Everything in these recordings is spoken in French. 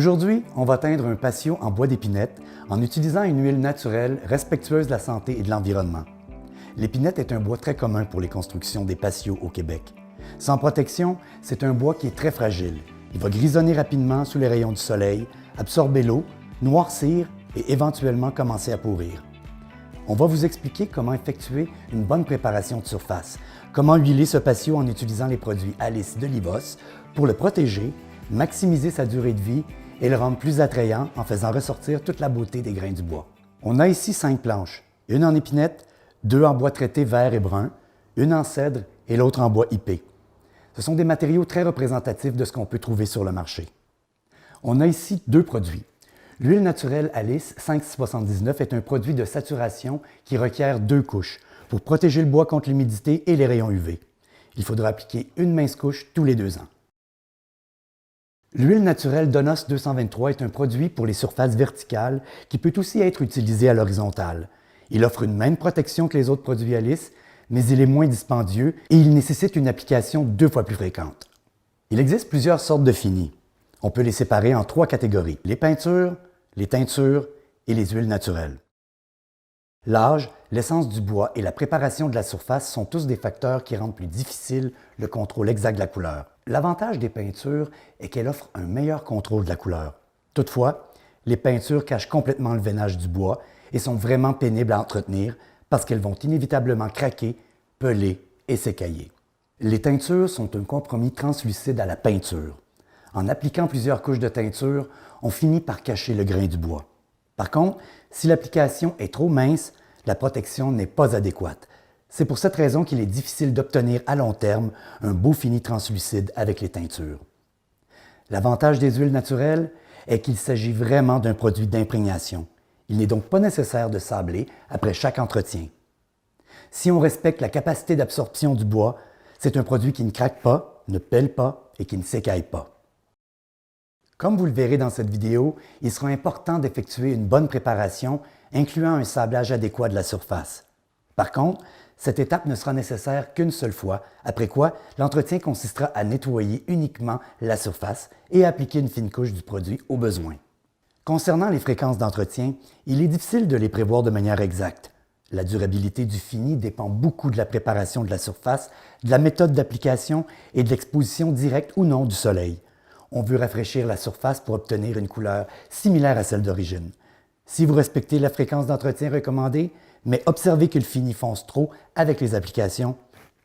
Aujourd'hui, on va teindre un patio en bois d'épinette en utilisant une huile naturelle respectueuse de la santé et de l'environnement. L'épinette est un bois très commun pour les constructions des patios au Québec. Sans protection, c'est un bois qui est très fragile. Il va grisonner rapidement sous les rayons du soleil, absorber l'eau, noircir et éventuellement commencer à pourrir. On va vous expliquer comment effectuer une bonne préparation de surface, comment huiler ce patio en utilisant les produits Alice de Livos pour le protéger, maximiser sa durée de vie et le rendre plus attrayant en faisant ressortir toute la beauté des grains du bois. On a ici 5 planches, une en épinette, 2 en bois traité vert et brun, une en cèdre et l'autre en bois épais. Ce sont des matériaux très représentatifs de ce qu'on peut trouver sur le marché. On a ici 2 produits. L'huile naturelle Alice 5,79 est un produit de saturation qui requiert 2 couches pour protéger le bois contre l'humidité et les rayons UV. Il faudra appliquer une mince couche tous les 2 ans. L'huile naturelle Donos 223 est un produit pour les surfaces verticales qui peut aussi être utilisé à l'horizontale. Il offre une même protection que les autres produits Alice, mais il est moins dispendieux et il nécessite une application 2 fois plus fréquente. Il existe plusieurs sortes de finis. On peut les séparer en 3 catégories: les peintures, les teintures et les huiles naturelles. L'âge, l'essence du bois et la préparation de la surface sont tous des facteurs qui rendent plus difficile le contrôle exact de la couleur. L'avantage des peintures est qu'elles offrent un meilleur contrôle de la couleur. Toutefois, les peintures cachent complètement le veinage du bois et sont vraiment pénibles à entretenir parce qu'elles vont inévitablement craquer, peler et s'écailler. Les teintures sont un compromis translucide à la peinture. En appliquant plusieurs couches de teinture, on finit par cacher le grain du bois. Par contre, si l'application est trop mince, la protection n'est pas adéquate. C'est pour cette raison qu'il est difficile d'obtenir à long terme un beau fini translucide avec les teintures. L'avantage des huiles naturelles est qu'il s'agit vraiment d'un produit d'imprégnation. Il n'est donc pas nécessaire de sabler après chaque entretien. Si on respecte la capacité d'absorption du bois, c'est un produit qui ne craque pas, ne pèle pas et qui ne s'écaille pas. Comme vous le verrez dans cette vidéo, il sera important d'effectuer une bonne préparation, incluant un sablage adéquat de la surface. Par contre, cette étape ne sera nécessaire qu'une seule fois, après quoi l'entretien consistera à nettoyer uniquement la surface et à appliquer une fine couche du produit au besoin. Concernant les fréquences d'entretien, il est difficile de les prévoir de manière exacte. La durabilité du fini dépend beaucoup de la préparation de la surface, de la méthode d'application et de l'exposition directe ou non du soleil. On veut rafraîchir la surface pour obtenir une couleur similaire à celle d'origine. Si vous respectez la fréquence d'entretien recommandée, mais observez que le fini fonce trop avec les applications,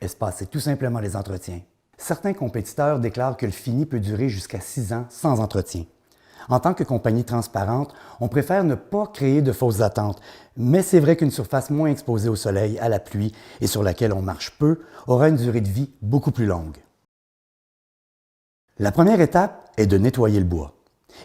espacez tout simplement les entretiens. Certains compétiteurs déclarent que le fini peut durer jusqu'à 6 ans sans entretien. En tant que compagnie transparente, on préfère ne pas créer de fausses attentes, mais c'est vrai qu'une surface moins exposée au soleil, à la pluie et sur laquelle on marche peu aura une durée de vie beaucoup plus longue. La première étape est de nettoyer le bois.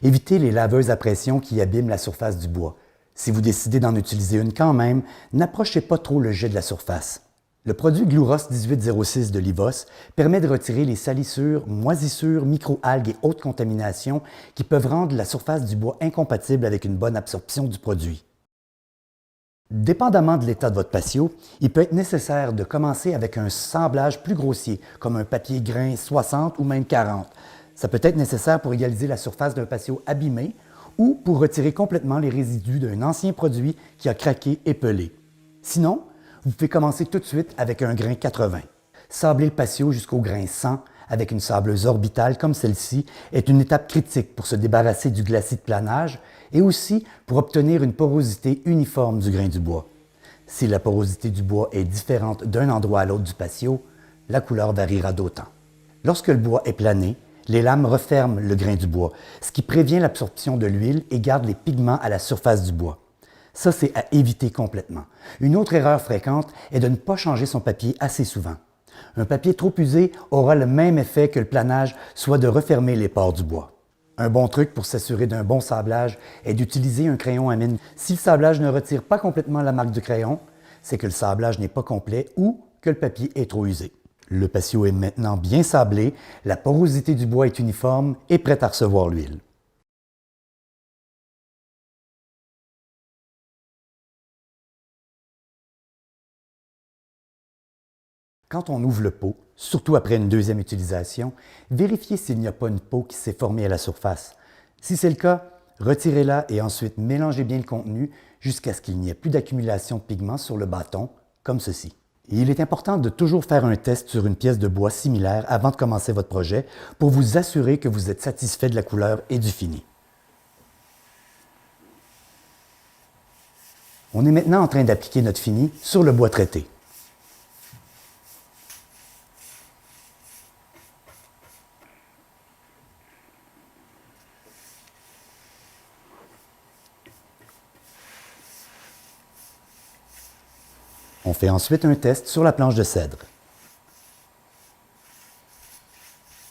Évitez les laveuses à pression qui abîment la surface du bois. Si vous décidez d'en utiliser une quand même, n'approchez pas trop le jet de la surface. Le produit Gluros 1806 de Livos permet de retirer les salissures, moisissures, microalgues et autres contaminations qui peuvent rendre la surface du bois incompatible avec une bonne absorption du produit. Dépendamment de l'état de votre patio, il peut être nécessaire de commencer avec un sablage plus grossier, comme un papier grain 60 ou même 40. Ça peut être nécessaire pour égaliser la surface d'un patio abîmé ou pour retirer complètement les résidus d'un ancien produit qui a craqué et pelé. Sinon, vous pouvez commencer tout de suite avec un grain 80. Sabler le patio jusqu'au grain 100 avec une sableuse orbitale comme celle-ci est une étape critique pour se débarrasser du glacis de planage et aussi pour obtenir une porosité uniforme du grain du bois. Si la porosité du bois est différente d'un endroit à l'autre du patio, la couleur variera d'autant. Lorsque le bois est plané, les lames referment le grain du bois, ce qui prévient l'absorption de l'huile et garde les pigments à la surface du bois. Ça, c'est à éviter complètement. Une autre erreur fréquente est de ne pas changer son papier assez souvent. Un papier trop usé aura le même effet que le planage, soit de refermer les pores du bois. Un bon truc pour s'assurer d'un bon sablage est d'utiliser un crayon à mine. Si le sablage ne retire pas complètement la marque du crayon, c'est que le sablage n'est pas complet ou que le papier est trop usé. Le patio est maintenant bien sablé, la porosité du bois est uniforme et prête à recevoir l'huile. Quand on ouvre le pot, surtout après une deuxième utilisation, vérifiez s'il n'y a pas une peau qui s'est formée à la surface. Si c'est le cas, retirez-la et ensuite mélangez bien le contenu jusqu'à ce qu'il n'y ait plus d'accumulation de pigments sur le bâton, comme ceci. Et il est important de toujours faire un test sur une pièce de bois similaire avant de commencer votre projet pour vous assurer que vous êtes satisfait de la couleur et du fini. On est maintenant en train d'appliquer notre fini sur le bois traité. On fait ensuite un test sur la planche de cèdre.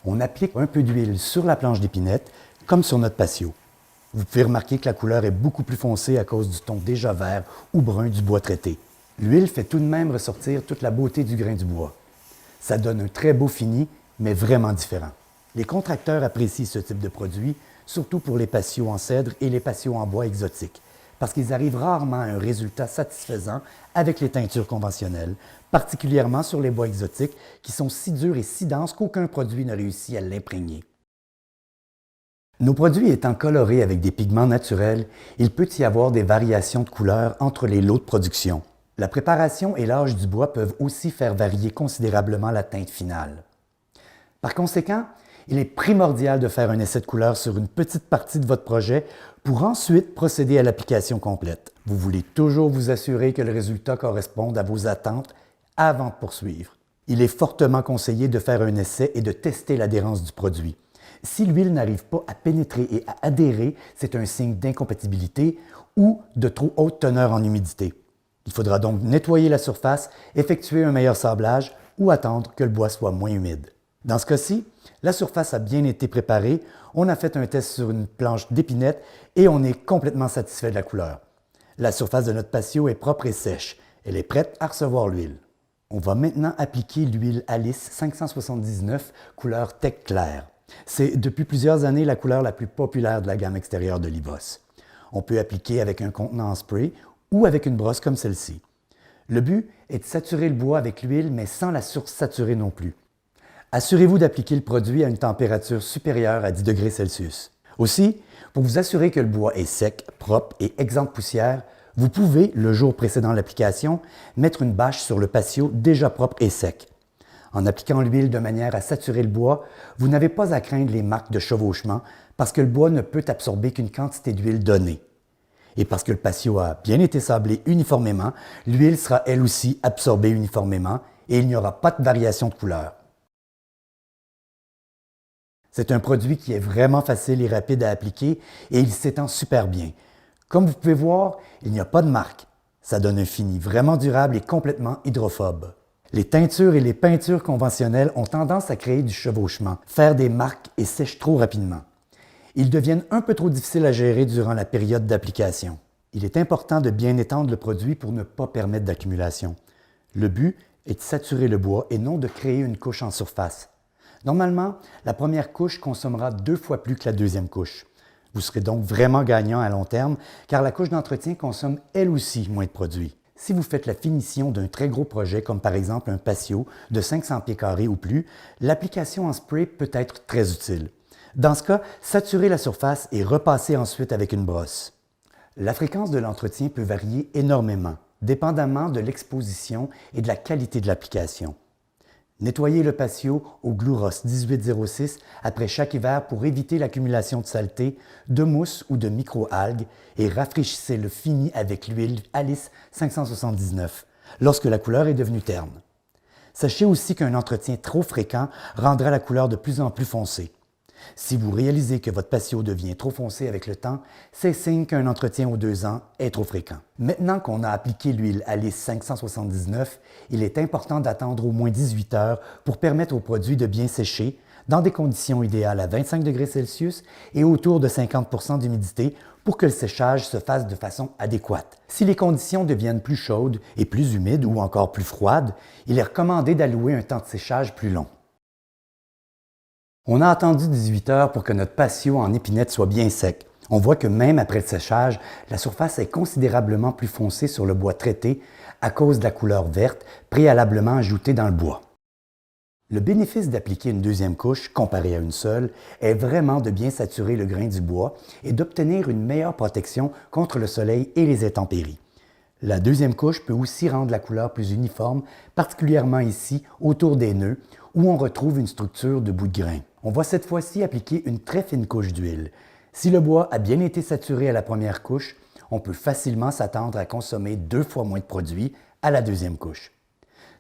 On applique un peu d'huile sur la planche d'épinette, comme sur notre patio. Vous pouvez remarquer que la couleur est beaucoup plus foncée à cause du ton déjà vert ou brun du bois traité. L'huile fait tout de même ressortir toute la beauté du grain du bois. Ça donne un très beau fini, mais vraiment différent. Les contracteurs apprécient ce type de produit, surtout pour les patios en cèdre et les patios en bois exotiques, parce qu'ils arrivent rarement à un résultat satisfaisant avec les teintures conventionnelles, particulièrement sur les bois exotiques qui sont si durs et si denses qu'aucun produit ne réussit à l'imprégner. Nos produits étant colorés avec des pigments naturels, il peut y avoir des variations de couleurs entre les lots de production. La préparation et l'âge du bois peuvent aussi faire varier considérablement la teinte finale. Par conséquent, il est primordial de faire un essai de couleur sur une petite partie de votre projet pour ensuite procéder à l'application complète. Vous voulez toujours vous assurer que le résultat corresponde à vos attentes avant de poursuivre. Il est fortement conseillé de faire un essai et de tester l'adhérence du produit. Si l'huile n'arrive pas à pénétrer et à adhérer, c'est un signe d'incompatibilité ou de trop haute teneur en humidité. Il faudra donc nettoyer la surface, effectuer un meilleur sablage ou attendre que le bois soit moins humide. Dans ce cas-ci, la surface a bien été préparée, on a fait un test sur une planche d'épinette et on est complètement satisfait de la couleur. La surface de notre patio est propre et sèche. Elle est prête à recevoir l'huile. On va maintenant appliquer l'huile Alice 579 couleur Tech Clair. C'est depuis plusieurs années la couleur la plus populaire de la gamme extérieure de Livos. On peut appliquer avec un contenant en spray ou avec une brosse comme celle-ci. Le but est de saturer le bois avec l'huile, mais sans la sursaturer non plus. Assurez-vous d'appliquer le produit à une température supérieure à 10 degrés Celsius. Aussi, pour vous assurer que le bois est sec, propre et exempt de poussière, vous pouvez, le jour précédant l'application, mettre une bâche sur le patio déjà propre et sec. En appliquant l'huile de manière à saturer le bois, vous n'avez pas à craindre les marques de chevauchement parce que le bois ne peut absorber qu'une quantité d'huile donnée. Et parce que le patio a bien été sablé uniformément, l'huile sera elle aussi absorbée uniformément et il n'y aura pas de variation de couleur. C'est un produit qui est vraiment facile et rapide à appliquer et il s'étend super bien. Comme vous pouvez voir, il n'y a pas de marque. Ça donne un fini vraiment durable et complètement hydrophobe. Les teintures et les peintures conventionnelles ont tendance à créer du chevauchement, faire des marques et sèchent trop rapidement. Ils deviennent un peu trop difficiles à gérer durant la période d'application. Il est important de bien étendre le produit pour ne pas permettre d'accumulation. Le but est de saturer le bois et non de créer une couche en surface. Normalement, la première couche consommera 2 fois plus que la deuxième couche. Vous serez donc vraiment gagnant à long terme car la couche d'entretien consomme elle aussi moins de produits. Si vous faites la finition d'un très gros projet comme par exemple un patio de 500 pieds carrés ou plus, l'application en spray peut être très utile. Dans ce cas, saturez la surface et repassez ensuite avec une brosse. La fréquence de l'entretien peut varier énormément, dépendamment de l'exposition et de la qualité de l'application. Nettoyez le patio au Gluros 1806 après chaque hiver pour éviter l'accumulation de saleté, de mousse ou de micro-algues et rafraîchissez le fini avec l'huile Alice 579 lorsque la couleur est devenue terne. Sachez aussi qu'un entretien trop fréquent rendra la couleur de plus en plus foncée. Si vous réalisez que votre patio devient trop foncé avec le temps, c'est signe qu'un entretien aux 2 ans est trop fréquent. Maintenant qu'on a appliqué l'huile Alice 579, il est important d'attendre au moins 18 heures pour permettre au produit de bien sécher dans des conditions idéales à 25 degrés Celsius et autour de 50 % d'humidité pour que le séchage se fasse de façon adéquate. Si les conditions deviennent plus chaudes et plus humides ou encore plus froides, il est recommandé d'allouer un temps de séchage plus long. On a attendu 18 heures pour que notre patio en épinette soit bien sec. On voit que même après le séchage, la surface est considérablement plus foncée sur le bois traité à cause de la couleur verte préalablement ajoutée dans le bois. Le bénéfice d'appliquer une deuxième couche, comparée à une seule, est vraiment de bien saturer le grain du bois et d'obtenir une meilleure protection contre le soleil et les intempéries. La deuxième couche peut aussi rendre la couleur plus uniforme, particulièrement ici, autour des nœuds, où on retrouve une structure de bout de grain. On va cette fois-ci appliquer une très fine couche d'huile. Si le bois a bien été saturé à la première couche, on peut facilement s'attendre à consommer 2 fois moins de produit à la deuxième couche.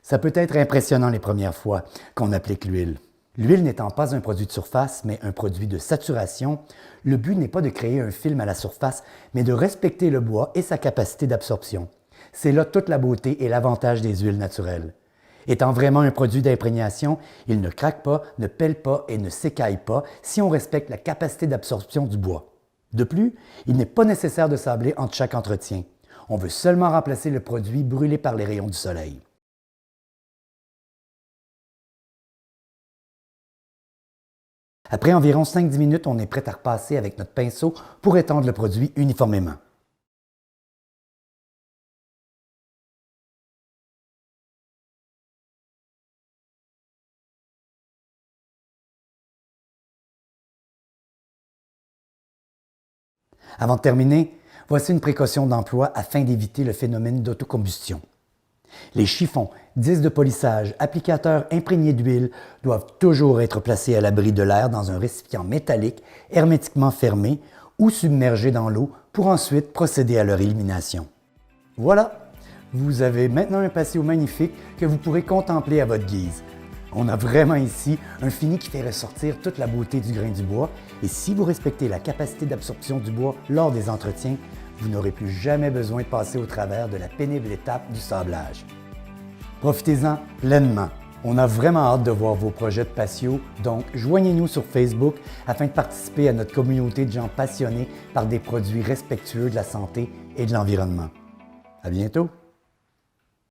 Ça peut être impressionnant les premières fois qu'on applique l'huile. L'huile n'étant pas un produit de surface, mais un produit de saturation, le but n'est pas de créer un film à la surface, mais de respecter le bois et sa capacité d'absorption. C'est là toute la beauté et l'avantage des huiles naturelles. Étant vraiment un produit d'imprégnation, il ne craque pas, ne pèle pas et ne s'écaille pas si on respecte la capacité d'absorption du bois. De plus, il n'est pas nécessaire de sabler entre chaque entretien. On veut seulement remplacer le produit brûlé par les rayons du soleil. Après environ 5-10 minutes, on est prêt à repasser avec notre pinceau pour étendre le produit uniformément. Avant de terminer, voici une précaution d'emploi afin d'éviter le phénomène d'autocombustion. Les chiffons, disques de polissage, applicateurs imprégnés d'huile doivent toujours être placés à l'abri de l'air dans un récipient métallique hermétiquement fermé ou submergés dans l'eau pour ensuite procéder à leur élimination. Voilà, vous avez maintenant un patio magnifique que vous pourrez contempler à votre guise. On a vraiment ici un fini qui fait ressortir toute la beauté du grain du bois et si vous respectez la capacité d'absorption du bois lors des entretiens, vous n'aurez plus jamais besoin de passer au travers de la pénible étape du sablage. Profitez-en pleinement. On a vraiment hâte de voir vos projets de patio, donc joignez-nous sur Facebook afin de participer à notre communauté de gens passionnés par des produits respectueux de la santé et de l'environnement. À bientôt!